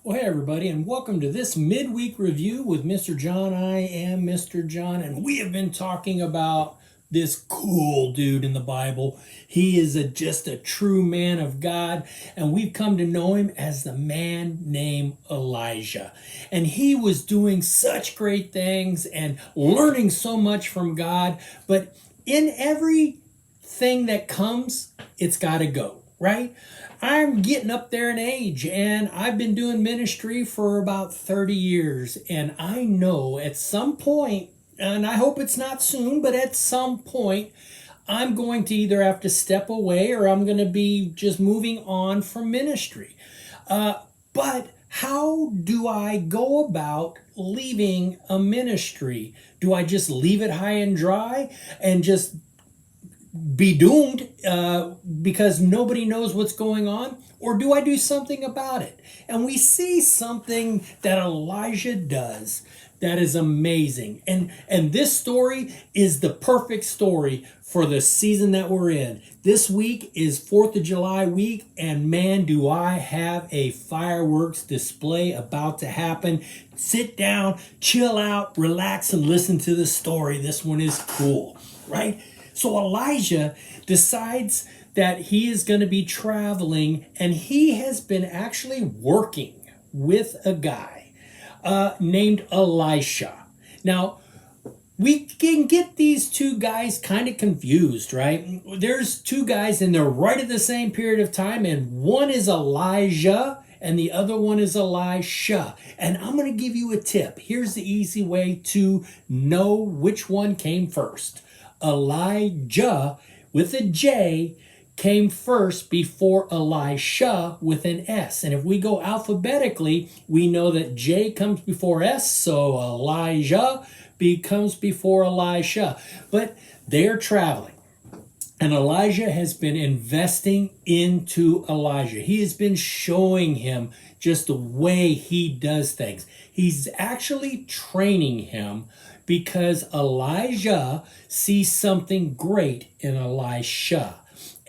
Well, hey, everybody, and welcome to this midweek review with Mr. John. I am Mr. John, and we have been talking about this cool dude in the Bible. He is just a true man of God, and we've come to know him as the man named Elijah. And he was doing such great things and learning so much from God, but in everything that comes, it's got to go, right? I'm getting up there in age and I've been doing ministry for about 30 years. And I know at some point, and I hope it's not soon, but at some point, I'm going to either have to step away or I'm going to be just moving on from ministry. But how do I go about leaving a ministry? Do I just leave it high and dry and just be doomed because nobody knows what's going on? Or do I do something about it? And we see something that Elijah does that is amazing. And this story is the perfect story for the season that we're in. This week is 4th of July week, and man, do I have a fireworks display about to happen. Sit down, chill out, relax, and listen to the story. This one is cool, right? So Elijah decides that he is going to be traveling, and he has been actually working with a guy named Elisha. Now, we can get these two guys kind of confused, right? There's two guys, and they're right at the same period of time, and one is Elijah, and the other one is Elisha. And I'm going to give you a tip. Here's the easy way to know which one came first. Elijah with a J came first before Elisha with an S. And if we go alphabetically, we know that J comes before S, so Elijah becomes before Elisha. But they're traveling. And Elijah has been investing into Elijah. He has been showing him just the way he does things. He's actually training him because Elijah sees something great in Elisha.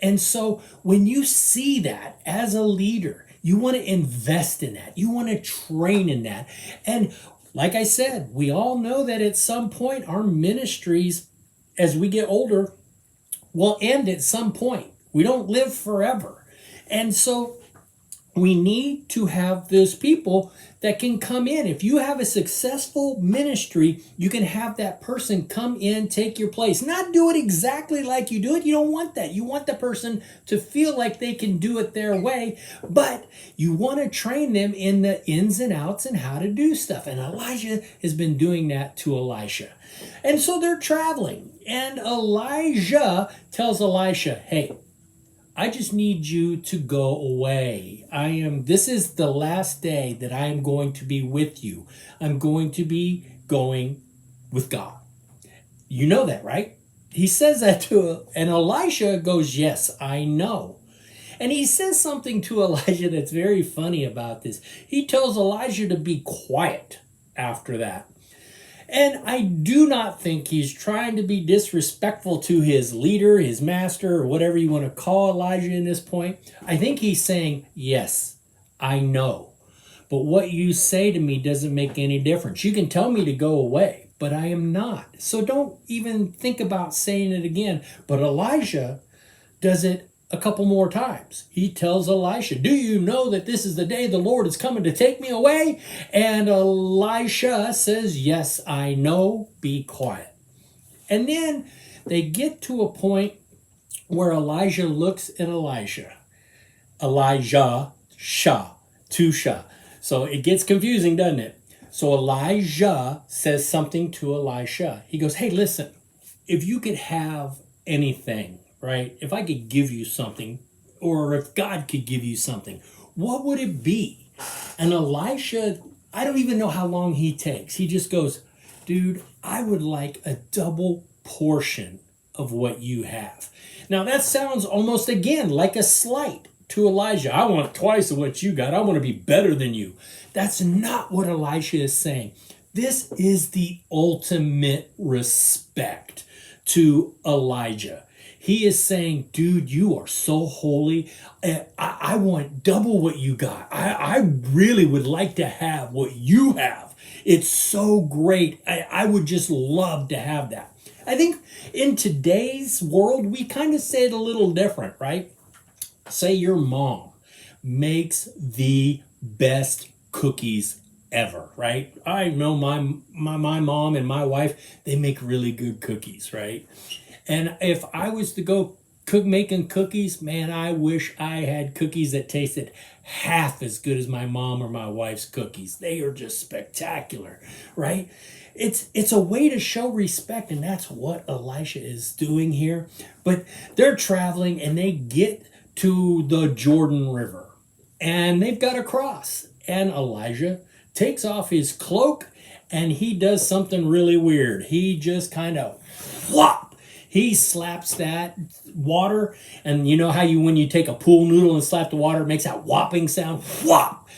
And so when you see that as a leader, you want to invest in that. You want to train in that. And like I said, we all know that at some point our ministries, as we get older, will end at some point. We don't live forever. And so we need to have those people that can come in. If you have a successful ministry, you can have that person come in, take your place. Not do it exactly like you do it. You don't want that. You want the person to feel like they can do it their way, but you want to train them in the ins and outs and how to do stuff. And Elijah has been doing that to Elisha. And so they're traveling. And Elijah tells Elisha, hey, I just need you to go away. This is the last day that I am going to be with you. I'm going to be going with God. You know that, right? He says that and Elisha goes, yes, I know. And he says something to Elijah that's very funny about this. He tells Elijah to be quiet after that. And I do not think he's trying to be disrespectful to his leader, his master, or whatever you want to call Elijah in this point. I think he's saying, yes, I know. But what you say to me doesn't make any difference. You can tell me to go away, but I am not. So don't even think about saying it again. But Elijah does it a couple more times. He tells Elisha, do you know that this is the day the Lord is coming to take me away? And Elisha says, yes, I know, be quiet. And then they get to a point where Elijah looks at Elisha. Elijah, Shah, to Shah. So it gets confusing, doesn't it? So Elijah says something to Elisha. He goes, hey, listen, if you could have anything, right? If I could give you something, or if God could give you something, what would it be? And Elisha, I don't even know how long he takes. He just goes, dude, I would like a double portion of what you have. Now that sounds almost again like a slight to Elijah. I want twice of what you got. I want to be better than you. That's not what Elisha is saying. This is the ultimate respect to Elijah. He is saying, dude, you are so holy. I want double what you got. I really would like to have what you have. It's so great. I would just love to have that. I think in today's world, we kind of say it a little different, right? Say your mom makes the best cookies ever, right? I know my mom and my wife, they make really good cookies, right? And if I was to go making cookies, man, I wish I had cookies that tasted half as good as my mom or my wife's cookies. They are just spectacular, right? It's a way to show respect, and that's what Elisha is doing here. But they're traveling and they get to the Jordan River and they've got to cross. And Elijah takes off his cloak and he does something really weird. He just kind of whop. He slaps that water, and you know how when you take a pool noodle and slap the water, it makes that whopping sound? Whop!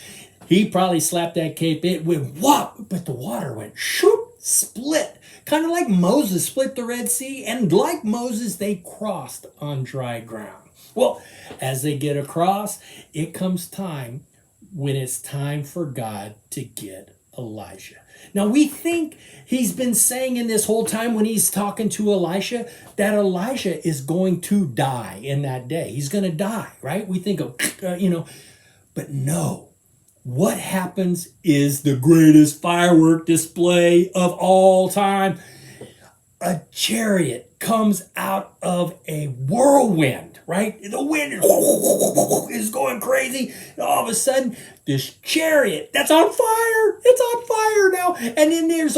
He probably slapped that cape, it went whop, but the water went shoop, split. Kind of like Moses split the Red Sea, and like Moses, they crossed on dry ground. Well, as they get across, it comes time when it's time for God to get Elijah. Now, we think he's been saying in this whole time when he's talking to Elisha that Elijah is going to die in that day. He's going to die, right? We think of, but no. What happens is the greatest firework display of all time. A chariot comes out of a whirlwind, right? The wind is going crazy. And all of a sudden, this chariot that's on fire, it's on fire now. And then there's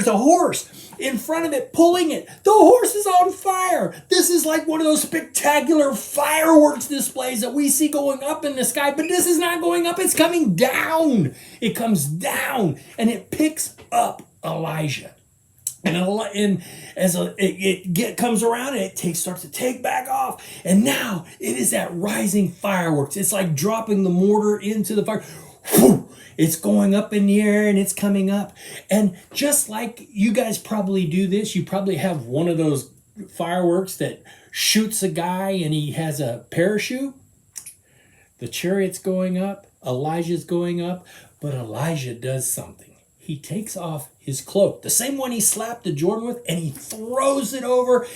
a horse in front of it pulling it. The horse is on fire. This is like one of those spectacular fireworks displays that we see going up in the sky, but this is not going up, it's coming down. It comes down and it picks up Elijah. And as it comes around, and it starts to take back off. And now it is that rising fireworks. It's like dropping the mortar into the fire. Whew! It's going up in the air and it's coming up. And just like you guys probably do this, you probably have one of those fireworks that shoots a guy and he has a parachute. The chariot's going up, Elijah's going up, but Elijah does something. He takes off his cloak, the same one he slapped the Jordan with, and he throws it over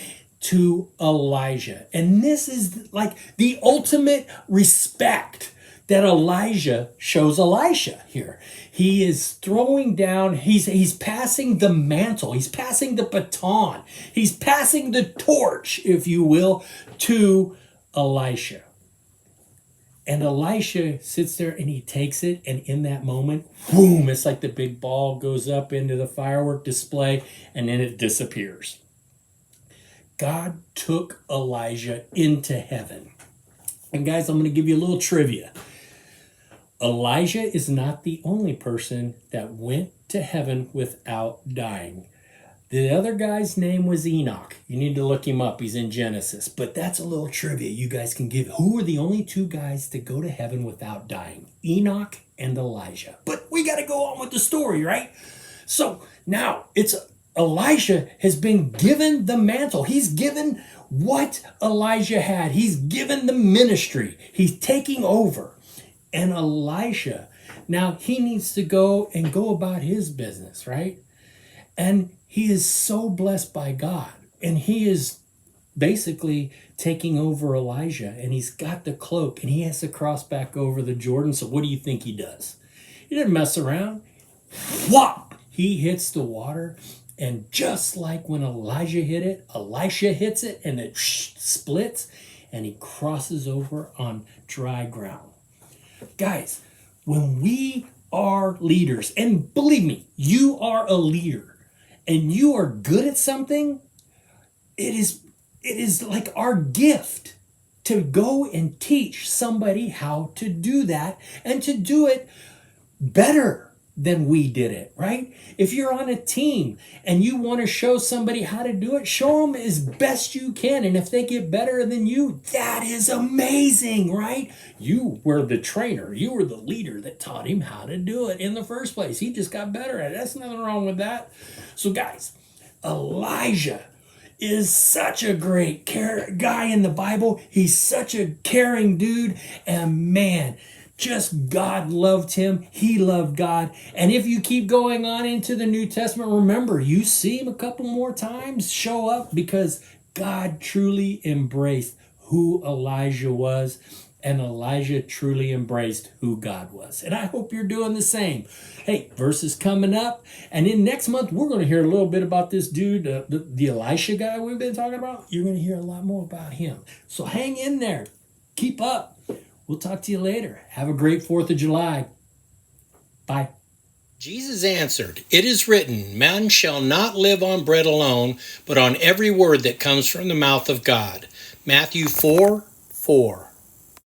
to Elijah. And this is like the ultimate respect that Elijah shows Elisha here. He is throwing down, he's passing the mantle, he's passing the baton, he's passing the torch, if you will, to Elisha. And Elisha sits there and he takes it, and in that moment, boom, it's like the big ball goes up into the firework display and then it disappears. God took Elijah into heaven. And guys, I'm going to give you a little trivia. Elijah is not the only person that went to heaven without dying. The other guy's name was Enoch. You need to look him up. He's in Genesis. But that's a little trivia you guys can give. Who were the only two guys to go to heaven without dying? Enoch and Elijah. But we got to go on with the story, right? So now it's Elisha has been given the mantle. He's given what Elijah had. He's given the ministry. He's taking over. And Elisha, now he needs to go about his business, right? And he is so blessed by God. And he is basically taking over Elijah. And he's got the cloak. And he has to cross back over the Jordan. So what do you think he does? He didn't mess around. Whop! He hits the water. And just like when Elijah hit it, Elisha hits it. And it splits. And he crosses over on dry ground. Guys, when we are leaders, and believe me, you are a leader, and you are good at something, it is like our gift to go and teach somebody how to do that and to do it better than we did it, right? If you're on a team and you want to show somebody how to do it, show them as best you can. And if they get better than you, that is amazing, right? You were the trainer. You were the leader that taught him how to do it in the first place. He just got better at it. That's nothing wrong with that. So guys, Elijah is such a great guy in the Bible. He's such a caring dude. And man, just God loved him. He loved God. And if you keep going on into the New Testament, remember, you see him a couple more times show up because God truly embraced who Elijah was. And Elijah truly embraced who God was. And I hope you're doing the same. Hey, verses coming up. And in next month, we're going to hear a little bit about this dude, the Elisha guy we've been talking about. You're going to hear a lot more about him. So hang in there. Keep up. We'll talk to you later. Have a great 4th of July. Bye. Jesus answered, "It is written, man shall not live on bread alone, but on every word that comes from the mouth of God." Matthew 4:4.